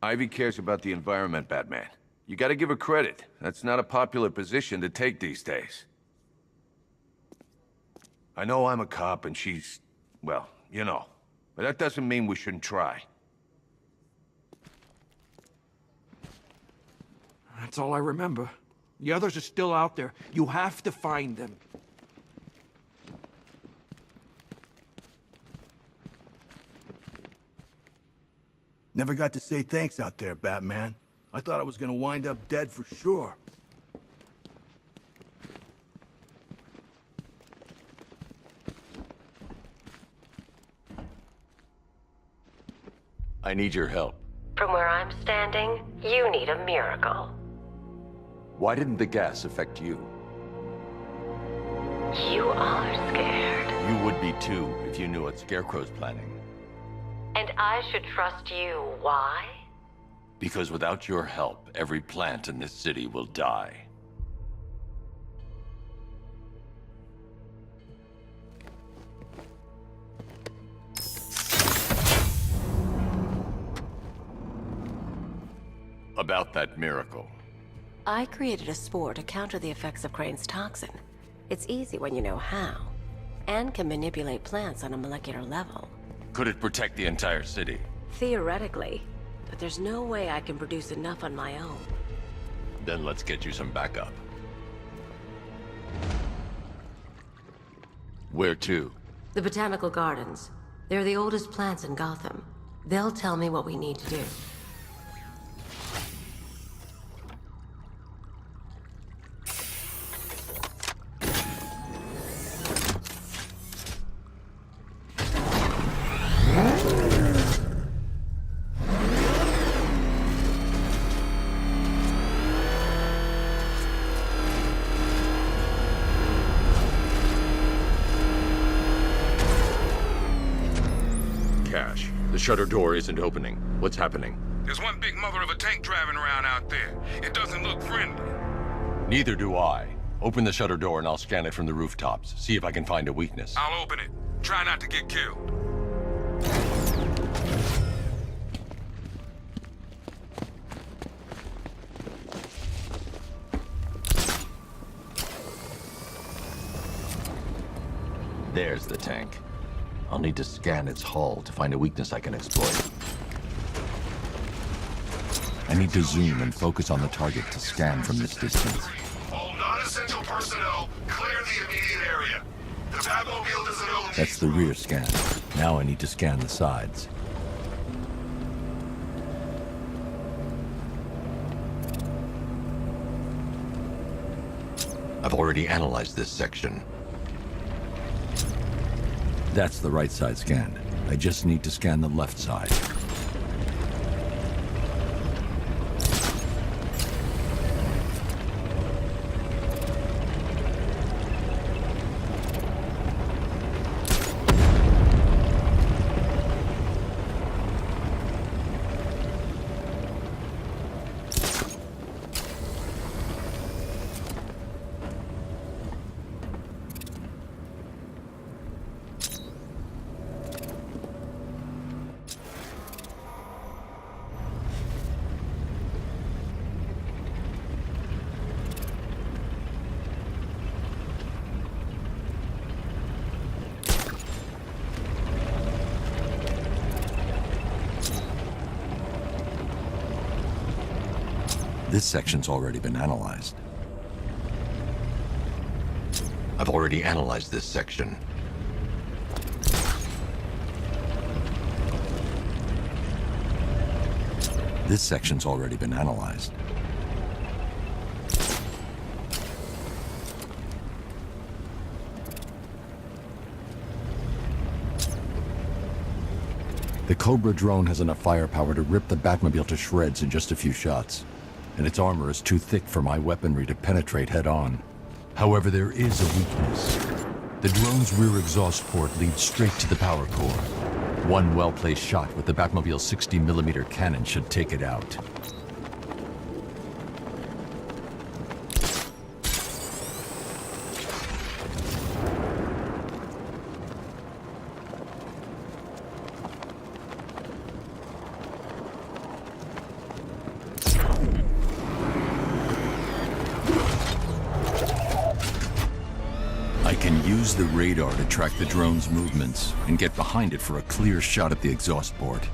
Ivy cares about the environment, Batman. You gotta give her credit. That's not a popular position to take these days. I know I'm a cop and she's... well, you know. But that doesn't mean we shouldn't try. That's all I remember. The others are still out there. You have to find them. Never got to say thanks out there, Batman. I thought I was gonna wind up dead for sure. I need your help. From where I'm standing, you need a miracle. Why didn't the gas affect you? You are scared. You would be too, if you knew what Scarecrow's planning. And I should trust you. Why? Because without your help, every plant in this city will die. About that miracle. I created a spore to counter the effects of Crane's toxin. It's easy when you know how, and can manipulate plants on a molecular level. Could it protect the entire city? Theoretically, but there's no way I can produce enough on my own. Then let's get you some backup. Where to? The Botanical Gardens. They're the oldest plants in Gotham. They'll tell me what we need to do. The shutter door isn't opening. What's happening? There's one big mother of a tank driving around out there. It doesn't look friendly. Neither do I. Open the shutter door and I'll scan it from the rooftops. See if I can find a weakness. I'll open it. Try not to get killed. There's the tank. I'll need to scan its hull to find a weakness I can exploit. I need to zoom and focus on the target to scan from this distance. All non-essential personnel, clear the immediate area. The Batmobile doesn't own That's the rear scan. Now I need to scan the sides. I've already analyzed this section. That's the right side scanned. I just need to scan the left side. This section's already been analyzed. I've already analyzed this section. This section's already been analyzed. The Cobra drone has enough firepower to rip the Batmobile to shreds in just a few shots. And its armor is too thick for my weaponry to penetrate head-on. However, there is a weakness. The drone's rear exhaust port leads straight to the power core. One well-placed shot with the Batmobile's 60mm cannon should take it out. Use the radar to track the drone's movements and get behind it for a clear shot at the exhaust port.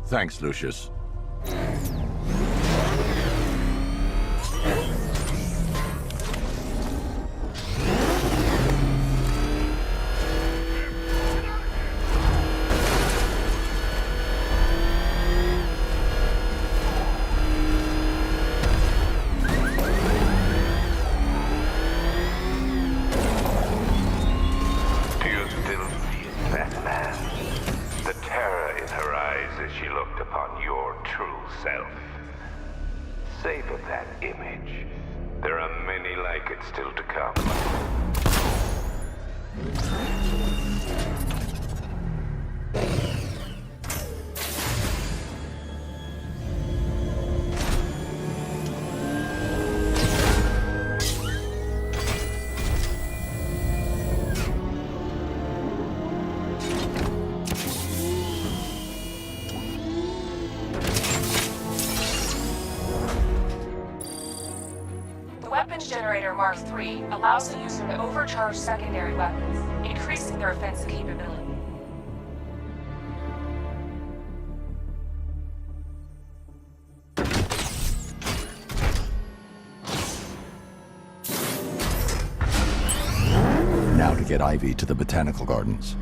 Thanks, Lucius. Generator Mark III allows the user to overcharge secondary weapons, increasing their offensive capability. Now to get Ivy to the Botanical Gardens.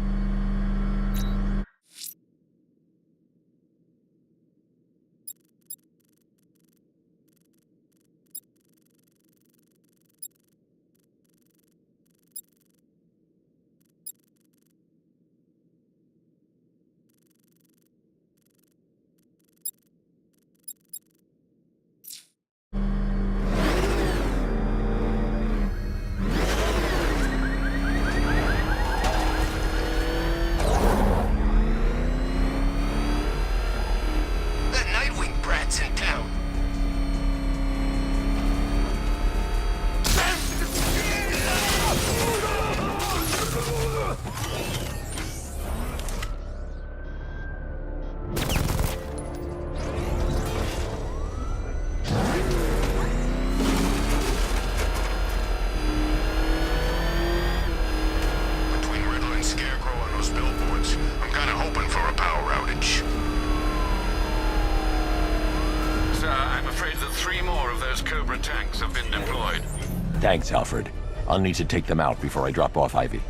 Thanks, Alfred. I'll need to take them out before I drop off Ivy.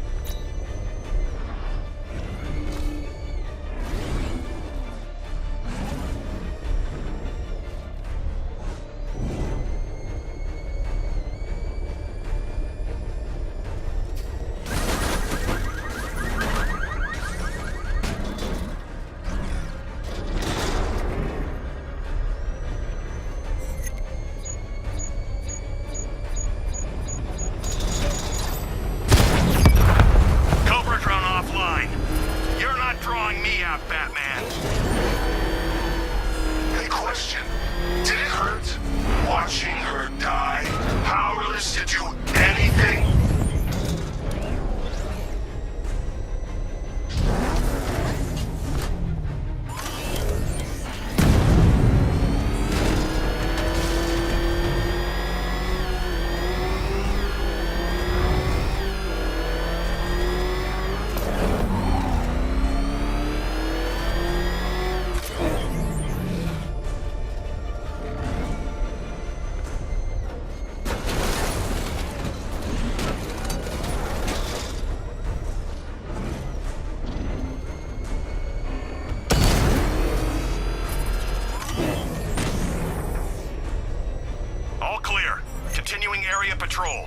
clear. Continuing area patrol.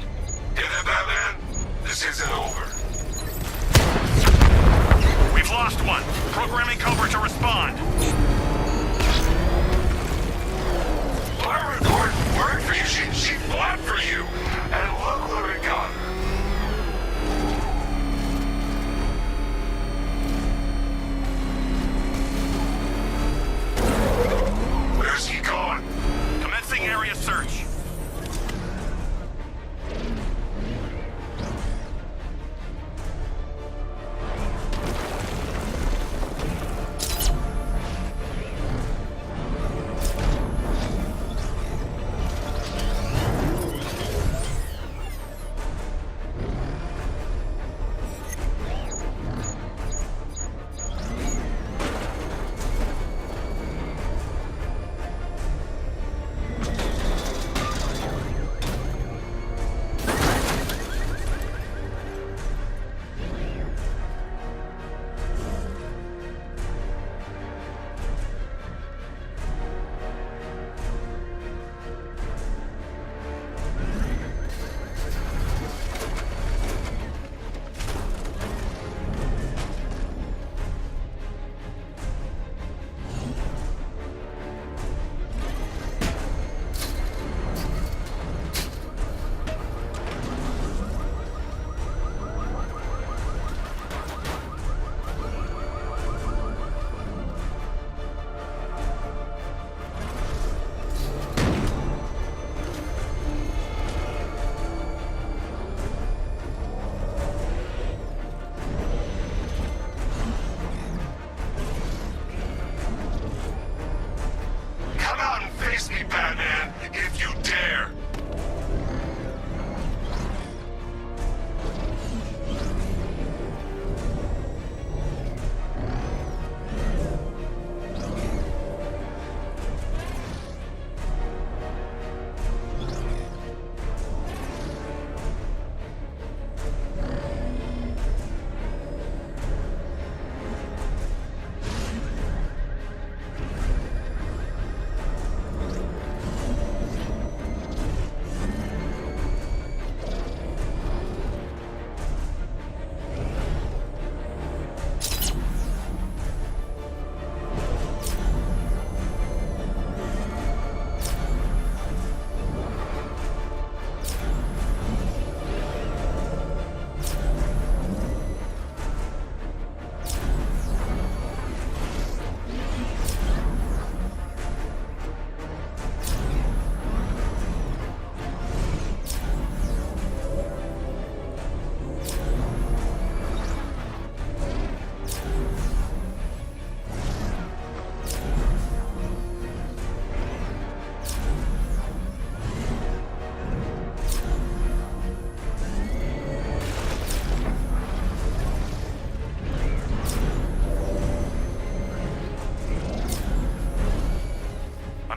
Hear that, Batman? This isn't over. We've lost one. Programming cover to respond. Our report worked for you. She fought for you. And look what we got. Where's he gone? Commencing area search.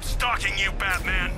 Stalking you, Batman!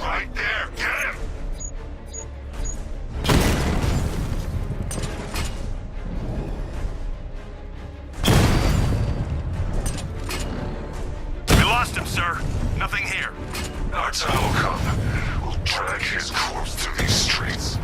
Right there! Get him! We lost him, sir. Nothing here. Our time will come. We'll drag his corpse through these streets.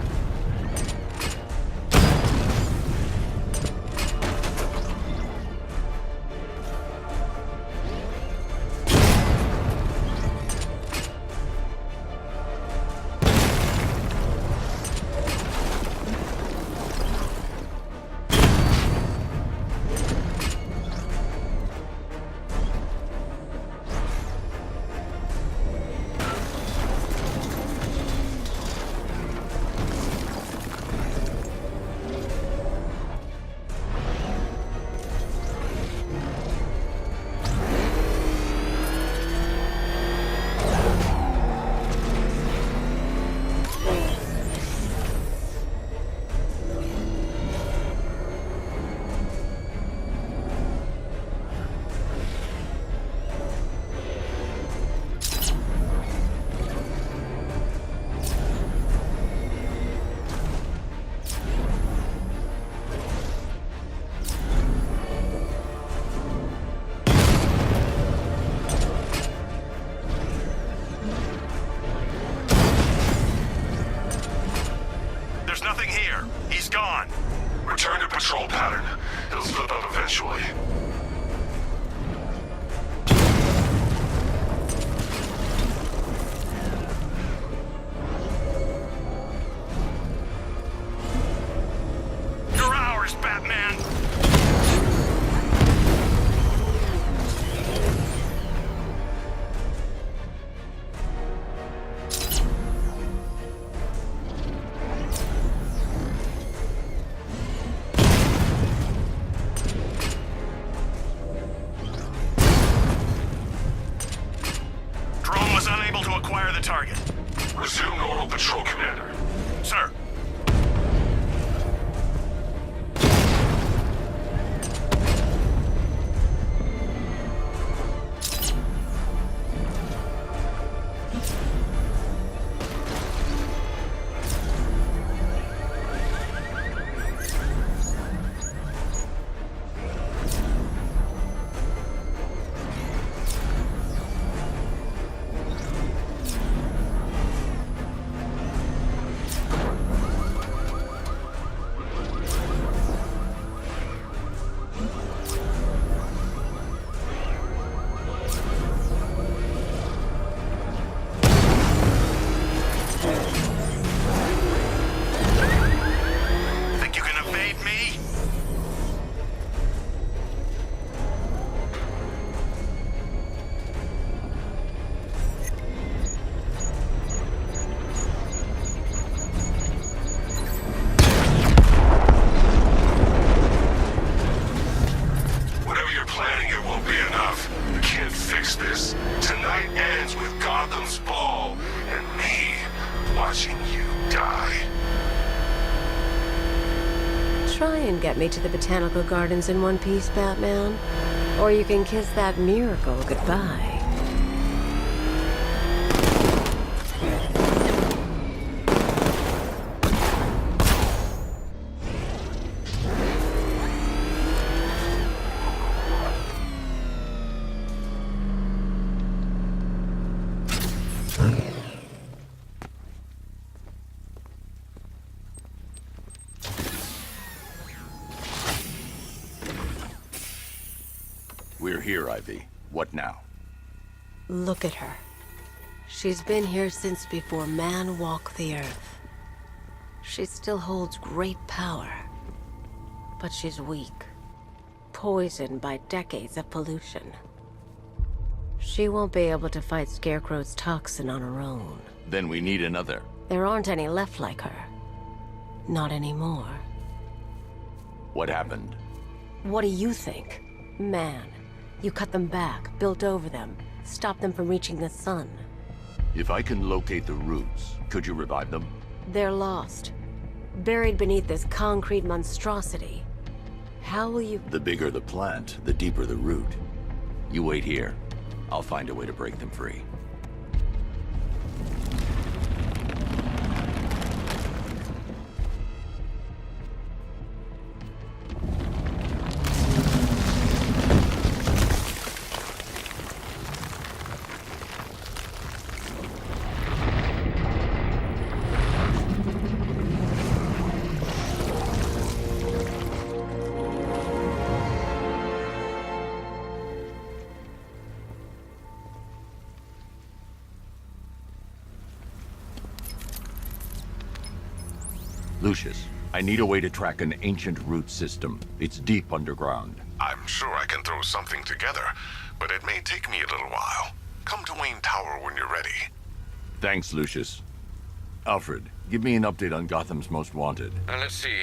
the target. Resume normal patrol, Commander. Sir. Think you can evade me? Whatever you're planning, it won't be enough. You can't fix this. Tonight ends with Gotham's ball and me watching you die. Try and get me to the botanical gardens in one piece, Batman. Or you can kiss that miracle goodbye. We're here, Ivy. What now? Look at her. She's been here since before man walked the earth. She still holds great power. But she's weak. Poisoned by decades of pollution. She won't be able to fight Scarecrow's toxin on her own. Then we need another. There aren't any left like her. Not anymore. What happened? What do you think? Man. You cut them back, built over them, stopped them from reaching the sun. If I can locate the roots, could you revive them? They're lost. Buried beneath this concrete monstrosity. How will you... The bigger the plant, the deeper the root. You wait here. I'll find a way to break them free. Lucius, I need a way to track an ancient root system. It's deep underground. I'm sure I can throw something together, but it may take me a little while. Come to Wayne Tower when you're ready. Thanks, Lucius. Alfred, give me an update on Gotham's Most Wanted. Let's see.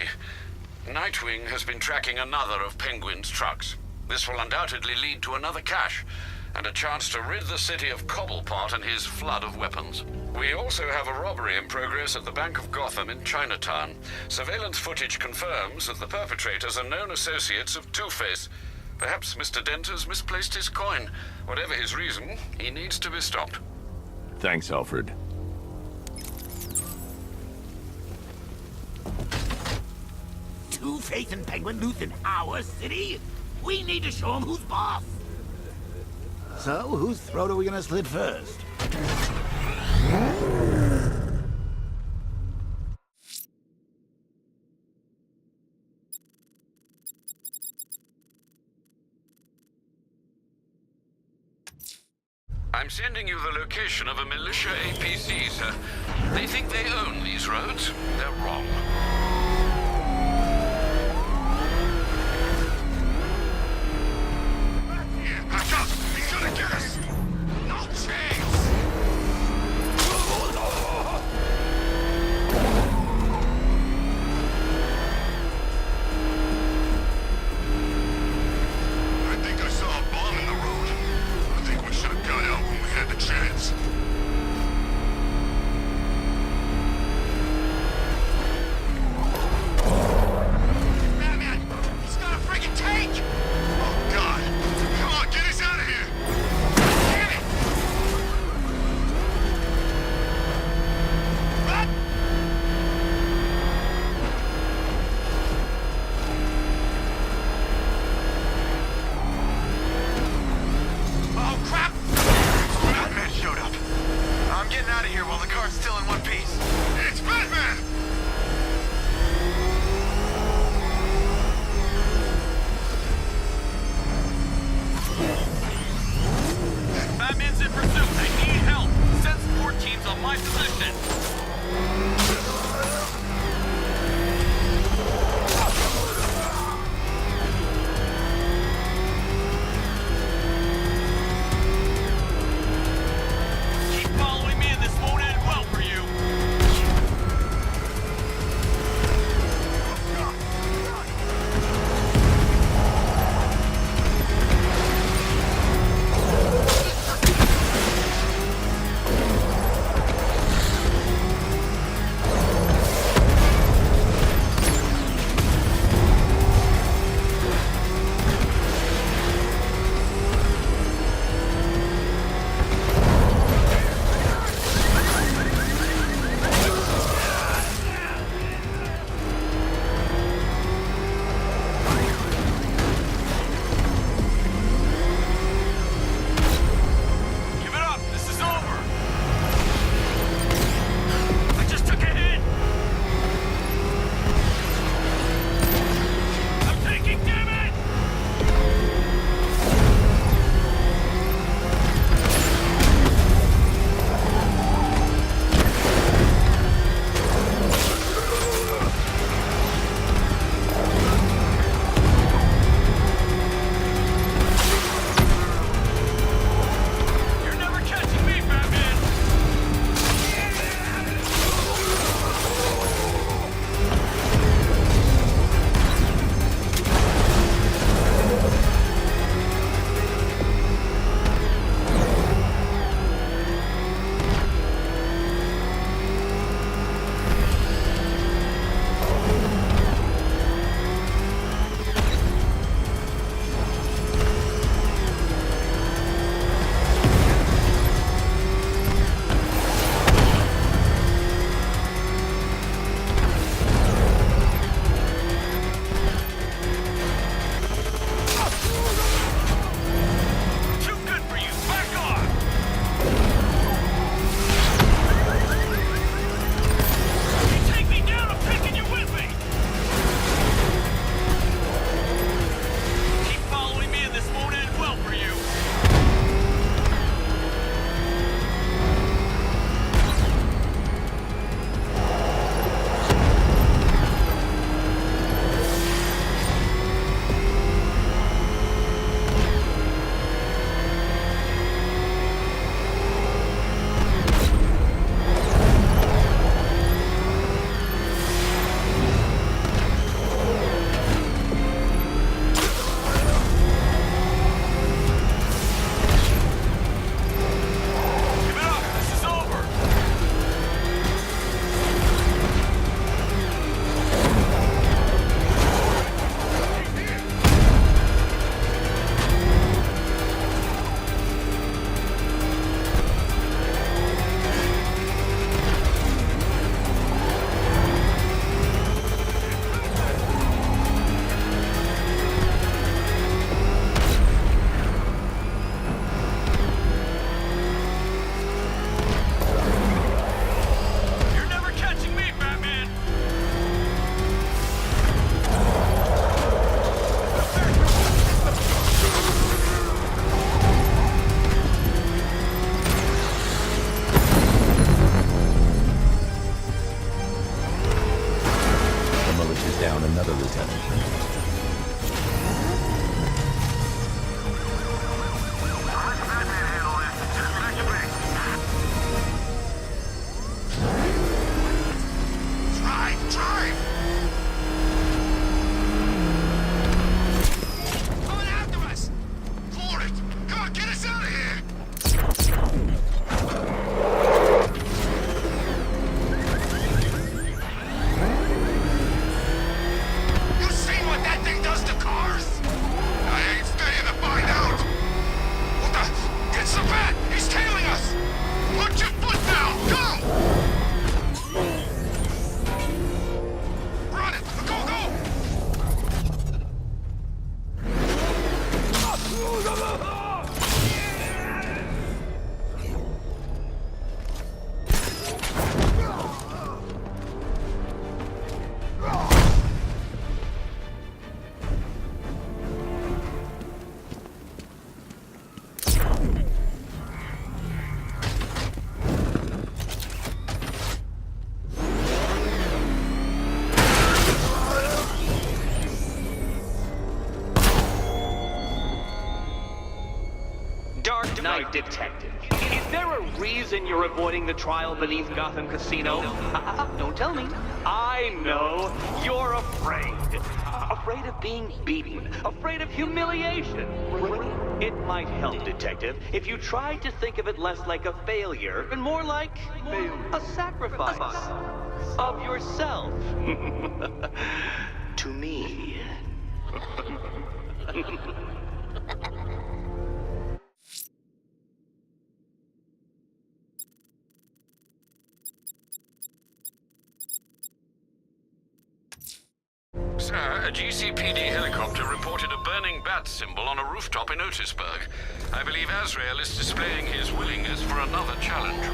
Nightwing has been tracking another of Penguin's trucks. This will undoubtedly lead to another cache, and a chance to rid the city of Cobblepot and his flood of weapons. We also have a robbery in progress at the Bank of Gotham in Chinatown. Surveillance footage confirms that the perpetrators are known associates of Two-Face. Perhaps Mr. Dent has misplaced his coin. Whatever his reason, he needs to be stopped. Thanks, Alfred. Two-Face and Penguin loose in our city? We need to show them who's boss. So, whose throat are we gonna slit first? I'm sending you the location of a militia APC, sir. They think they own these roads. They're wrong. Back up! He's gonna get us! No chance! I think I saw a bomb in the road. I think we should have got out when we had the chance. my position. Keep following me and this won't end well for you. Give it up. This is over. I just took a hit. I'm taking damage. You're never catching me, Batman. Too good for you. Back off. You take me down, I'm taking you with me. Keep following me and this won't end well for you. Give it up. This is over. You're never catching me, Batman. The militia's down another lieutenant. Drive! Coming after us! For it! Come on, get us out of here! You seen what that thing does to cars? I ain't staying to find out! What the? Get Sabat! He's tailing us! Put your foot down! Go! Run it! Go, go! Knight, Detective. Is there a reason you're avoiding the trial beneath Gotham Casino? Don't tell me. I know. You're afraid. Afraid of being beaten. Afraid of humiliation. It might help, Detective, if you tried to think of it less like a failure and more like a sacrifice of yourself to me. Sir, a GCPD helicopter reported a burning bat symbol on a rooftop in Otisburg. I believe Azrael is displaying his willingness for another challenge.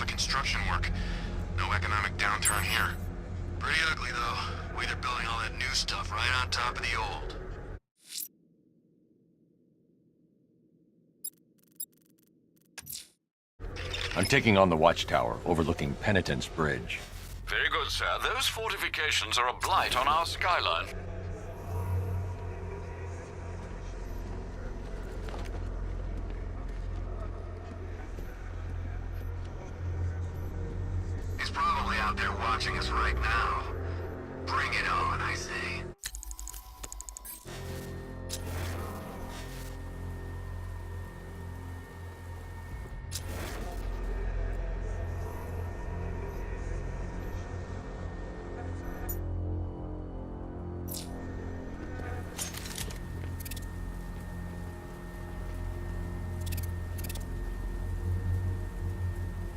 Construction work. No economic downturn here. Pretty ugly, though. Way they're building all that new stuff right on top of the old. I'm taking on the watchtower overlooking Penitence Bridge. Very good, sir. Those fortifications are a blight on our skyline. He's probably out there watching us right now. Bring it on, I say.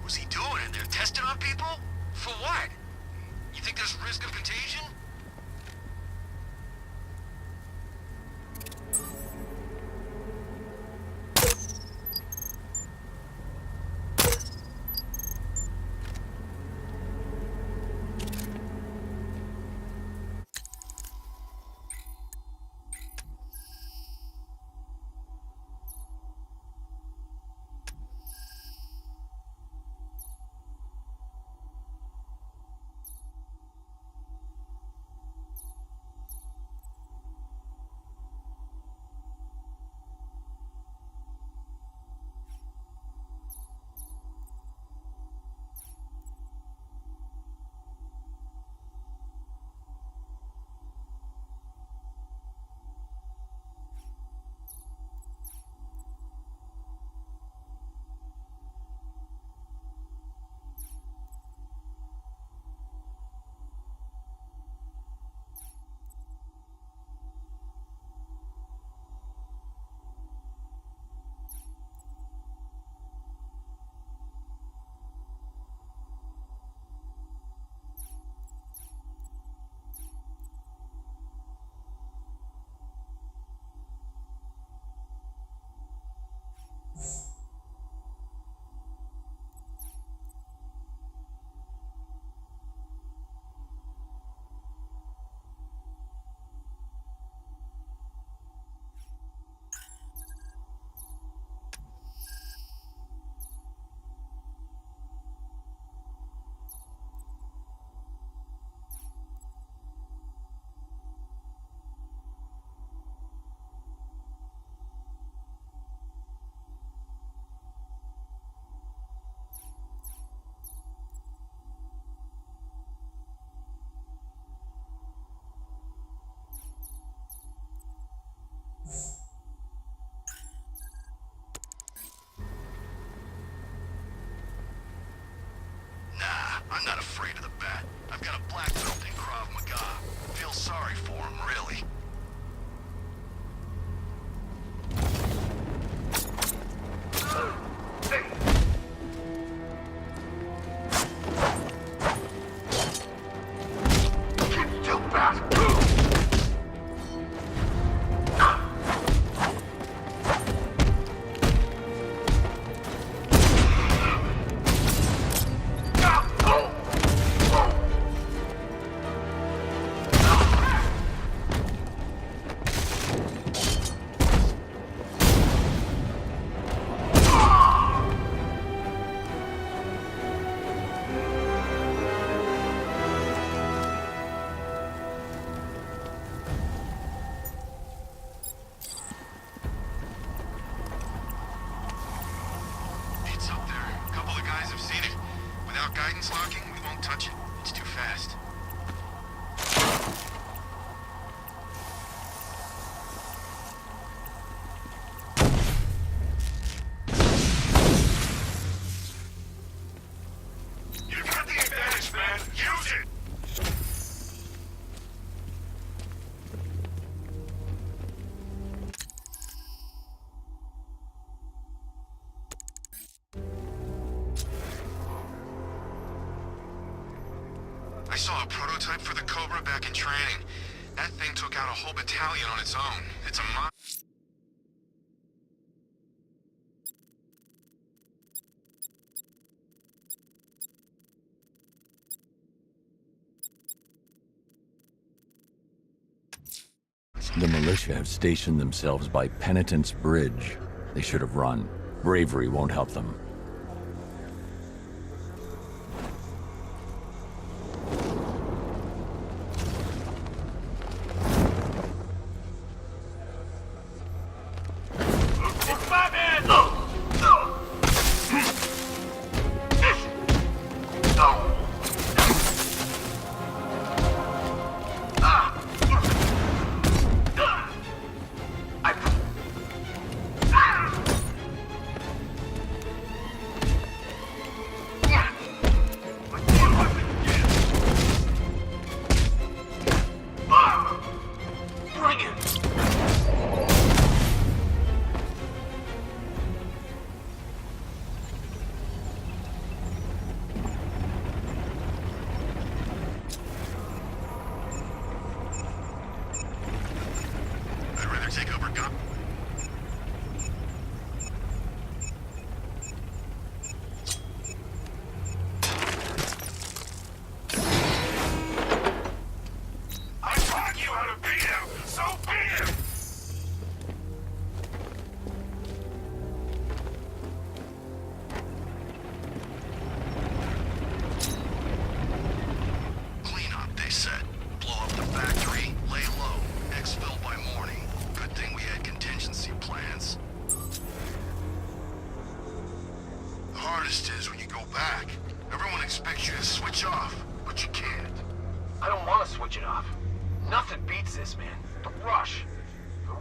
What's he doing in there? Testing on people? For what? You think there's risk of contagion? I saw a prototype for the Cobra back in training. That thing took out a whole battalion on its own. It's a The militia have stationed themselves by Penitence Bridge. They should have run. Bravery won't help them.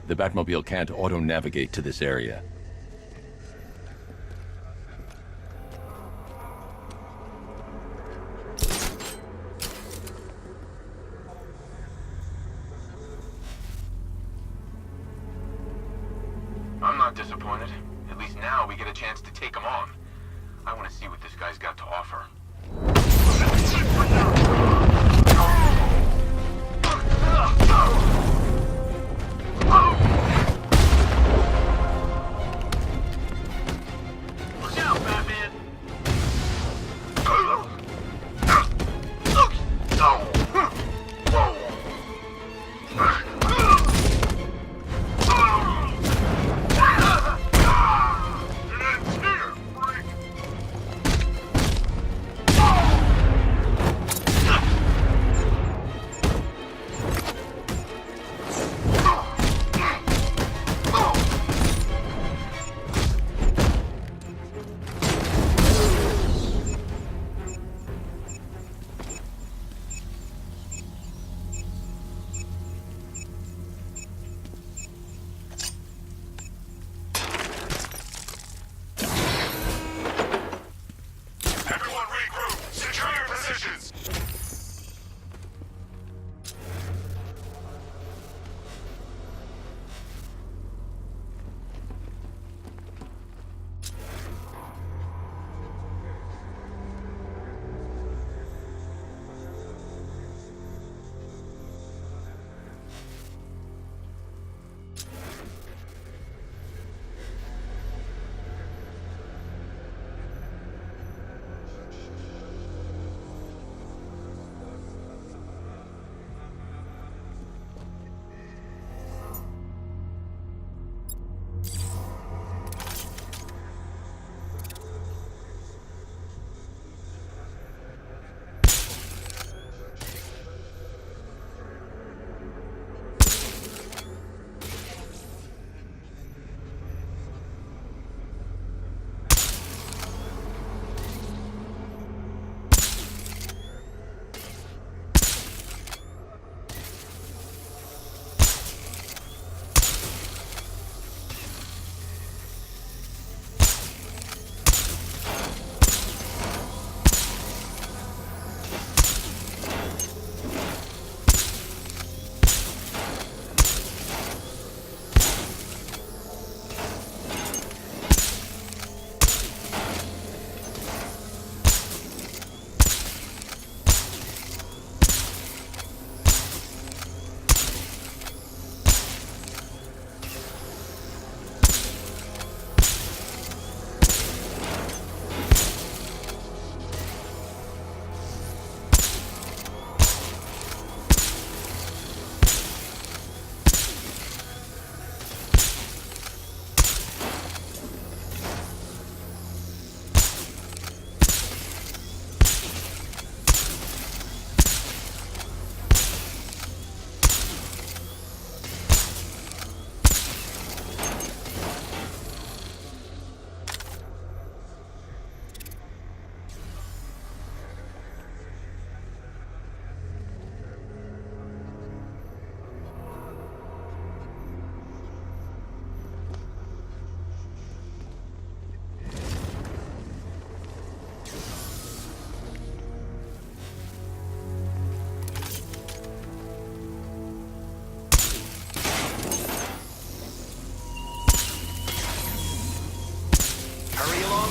The Batmobile can't auto-navigate to this area. I'm not disappointed. At least now we get a chance to take him on. I want to see what this guy's got to offer.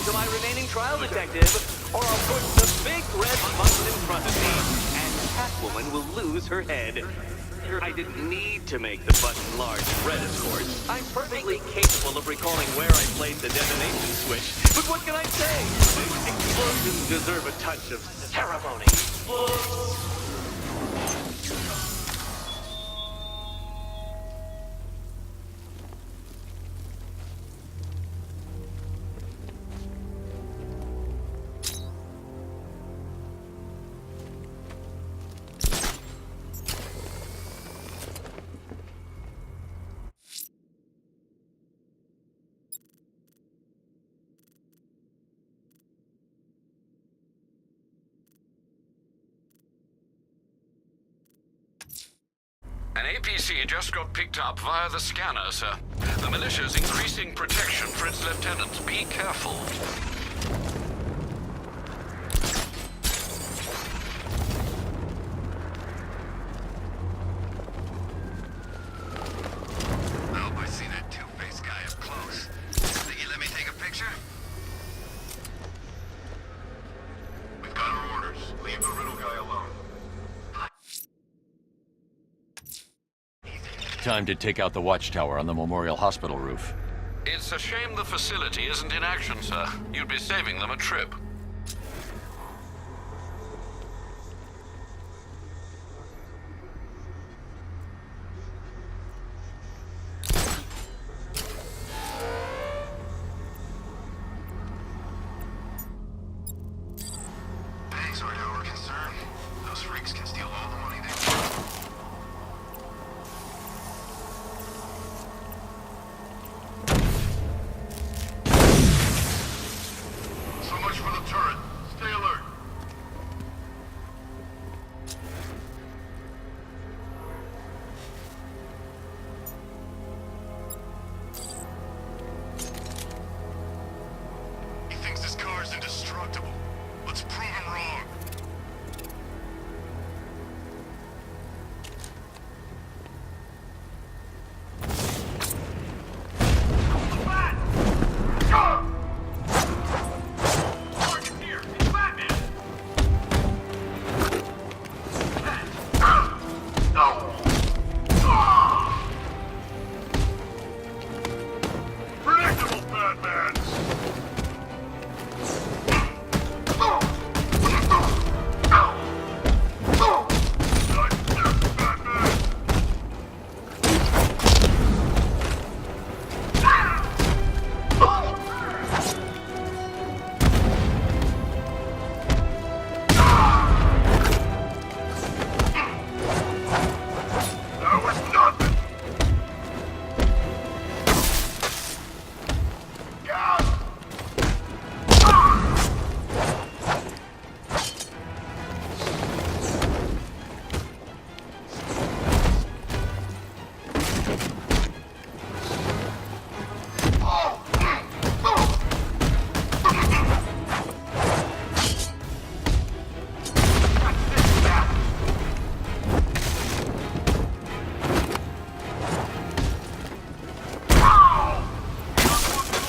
to my remaining trial, detective, or I'll push the big red button in front of me, and Catwoman will lose her head. I didn't need to make the button large and red, of course. I'm perfectly capable of recalling where I placed the detonation switch. But what can I say? Explosions deserve a touch of ceremony. An APC just got picked up via the scanner, sir. The militia's increasing protection for its lieutenants. Be careful. Well, I see that two-faced guy up close. Think you let me take a picture? We've got our orders. Leave the riddle guy alone. Time to take out the watchtower on the Memorial Hospital roof. It's a shame the facility isn't in action, sir. You'd be saving them a trip. Thanks, right now we're concerned. Those freaks can steal all the money they want. So much for the turret. Stay alert. He thinks this car's indestructible. Let's prove him wrong. Predictable, Batman! That was nothing!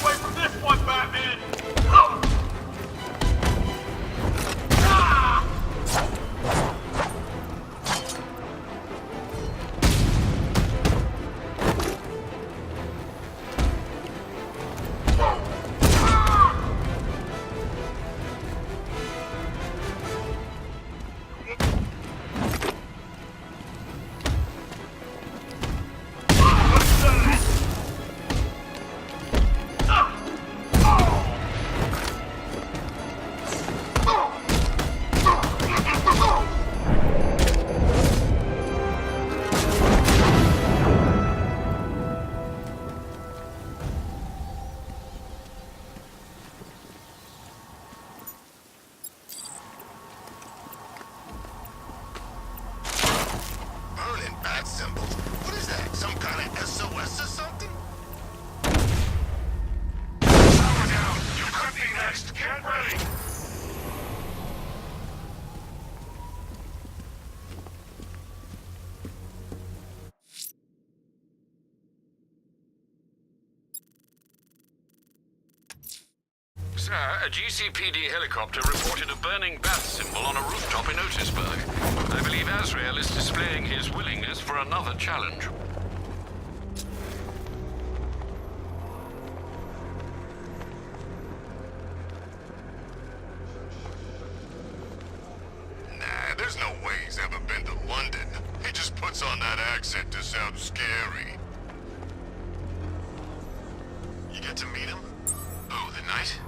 Away from this one, Batman! Burning bat symbols? What is that? Some kind of SOS or something? Power down! You could be next! Get ready! Sir, a GCPD helicopter reported a burning bat symbol on a rooftop in Otisburg. I believe Azrael is displaying his willingness for another challenge. Nah, there's no way he's ever been to London. He just puts on that accent to sound scary. You get to meet him? Oh, the Knight?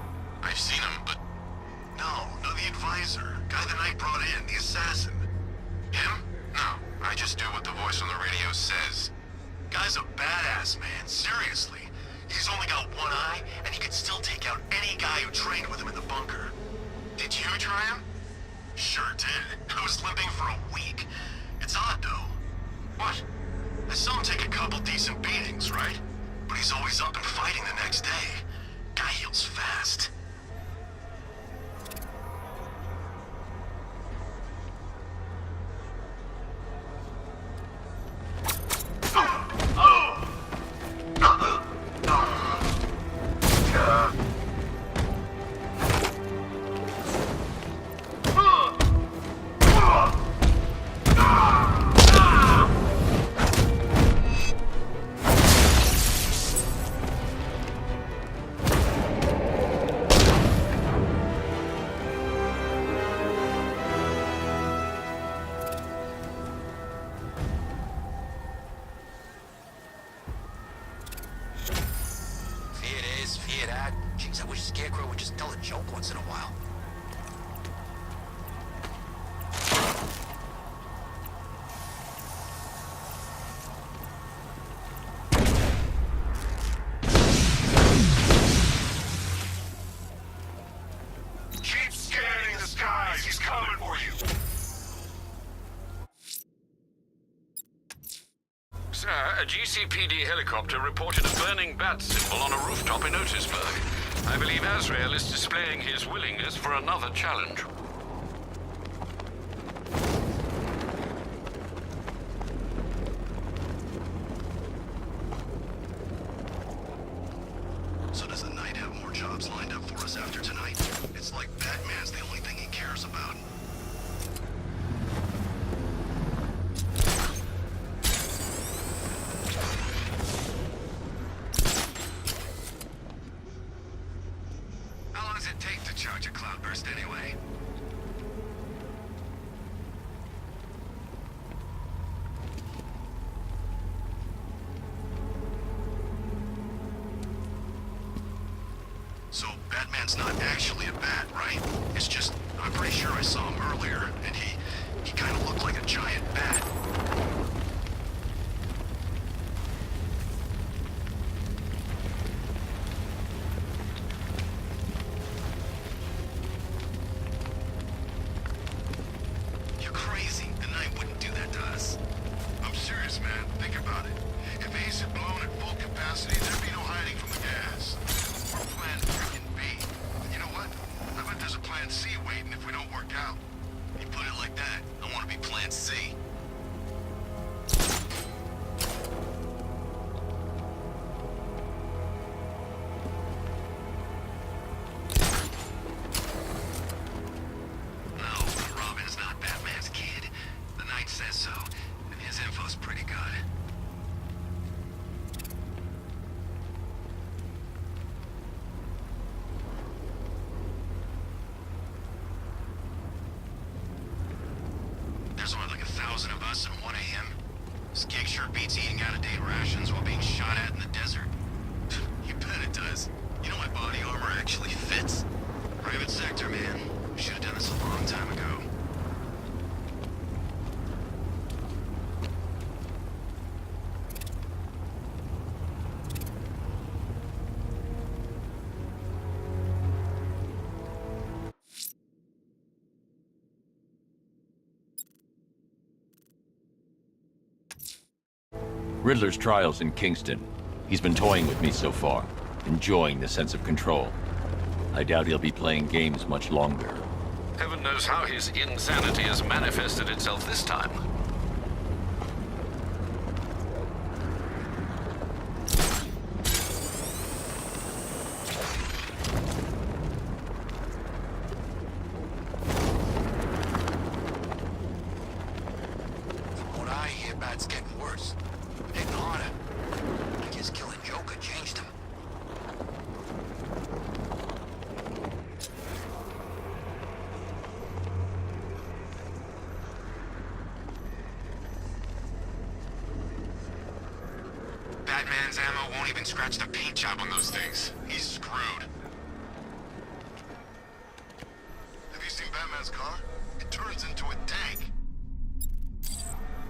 I've seen him, but... No, the advisor. Guy the Knight brought in, the assassin. Him? No, I just do what the voice on the radio says. Guy's a badass, man, seriously. He's only got one eye, and he could still take out any guy who trained with him in the bunker. Did you try him? Sure did. I was limping for a week. It's odd, though. What? I saw him take a couple decent beatings, right? But he's always up and fighting the next day. Guy heals fast. Jeez, I wish Scarecrow would just tell a joke once in a while. Keep scanning the skies. He's coming for you. Sir, a GCPD helicopter reported a burning bat symbol on a rooftop in Otisburg. I believe Azrael is displaying his willingness for another challenge. So does the Knight have more jobs lined up for us after tonight? It's like Batman's the only thing he cares about. Charge a cloudburst anyway. So Batman's not actually a bat, right? It's just, I'm pretty sure I saw him earlier, and he kind of looked like a giant bat. There's only like 1,000 of us and one of him. This gig sure beats eating out-of-date rations while being shot at in the desert. You bet it does. You know my body armor actually fits. Private sector, man. Should have done this a long time ago. Riddler's trial's in Kingston. He's been toying with me so far, enjoying the sense of control. I doubt he'll be playing games much longer. Heaven knows how his insanity has manifested itself this time. Bat's getting worse. Hitting harder. I guess killing Joker changed him. Batman's ammo won't even scratch the paint job on those things. He's screwed. Have you seen Batman's car? It turns into a tank.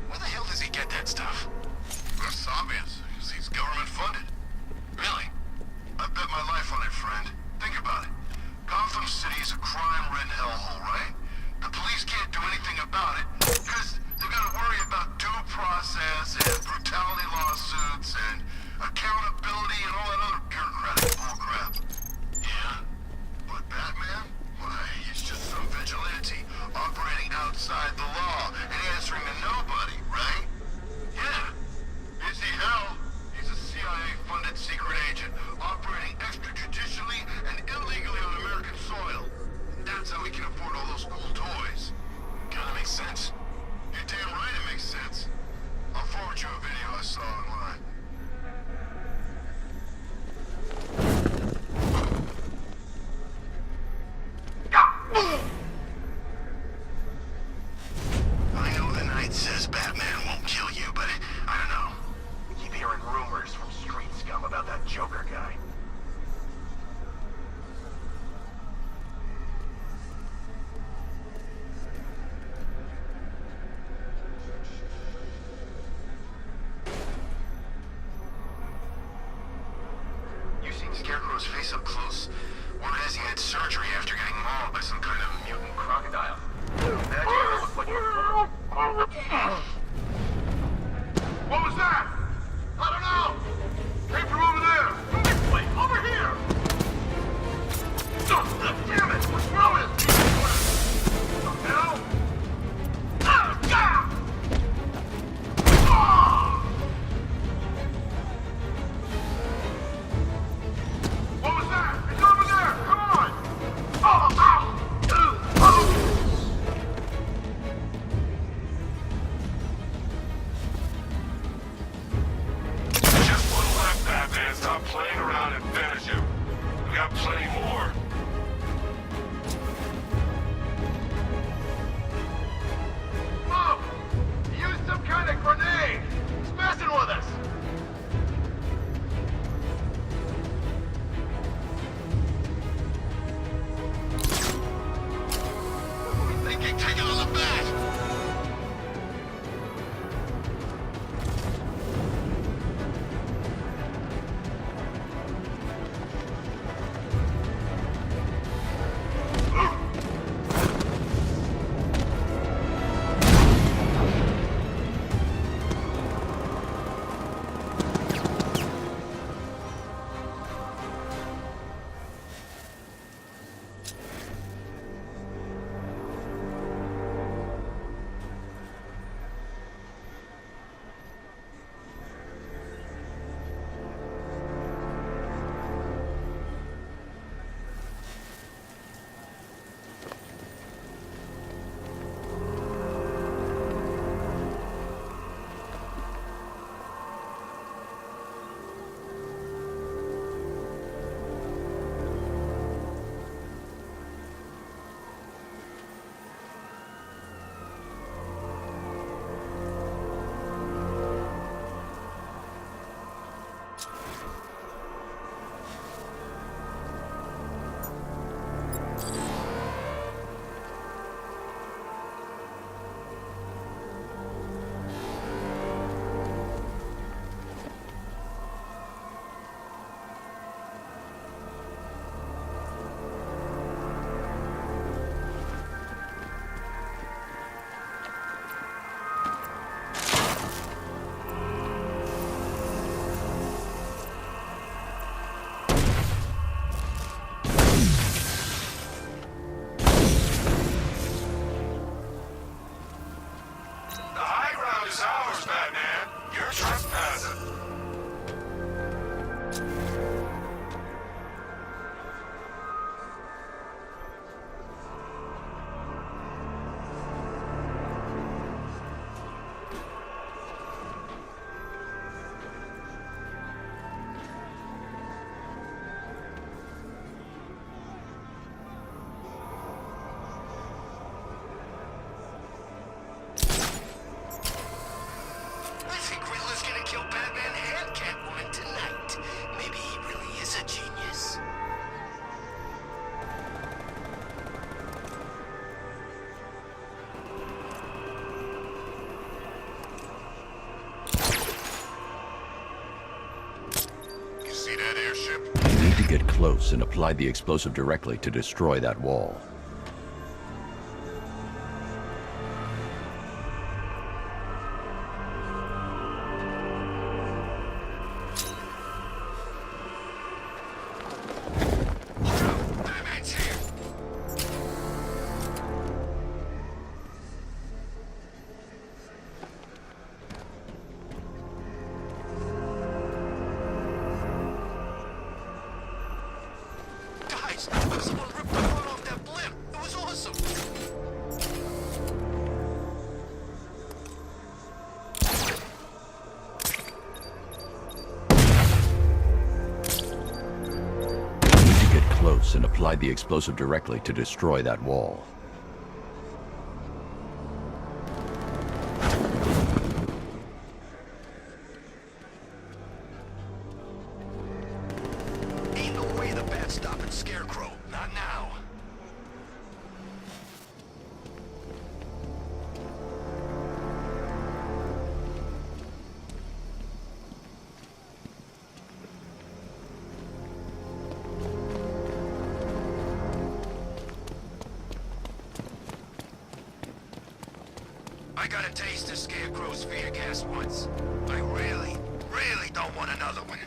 Where the hell does he get that stuff? That's obvious. He's government funded. Really? I bet my life on it, friend. Think about it. Gotham City is a crime-ridden hellhole, right? The police can't do anything about it because they've got to worry about due process and brutality lawsuits and accountability and all that other bureaucratic bullcrap. Yeah? But Batman? Why, he's just some vigilante operating outside the law and answering to nobody, right? Yeah. Is he hell? He's a CIA-funded secret agent operating extrajudicially and illegally on American soil. That's how he can afford all those cool toys. Kinda makes sense. You're damn right it makes sense. I'll forward you a video I saw online. I know the Knight says Batman won't kill you, but I don't know. We keep hearing rumors from street scum about that Joker guy. You seen Scarecrow's face up close? Word has he had surgery after getting mauled by some kind of mutant crocodile. Imagine it looked like What was that? I don't know! Came from over there! This way! Over here! Oh, damn it! What's wrong with it? What the hell? What was that? It's over there! Come on! Oh, ow! Just one left, Batman. Stop playing around and finish him. We got plenty more. Oh! He used some kind of grenade! He's messing with us! Thinking, take it on the back! to get close and apply the explosive directly to destroy that wall. Someone ripped the front off that blimp. It was awesome. We need to get close and apply the explosive directly to destroy that wall. Ain't no way the bat's stopping Scarecrow. Not now. I got a taste of Scarecrow's fear gas once. I really don't want another one.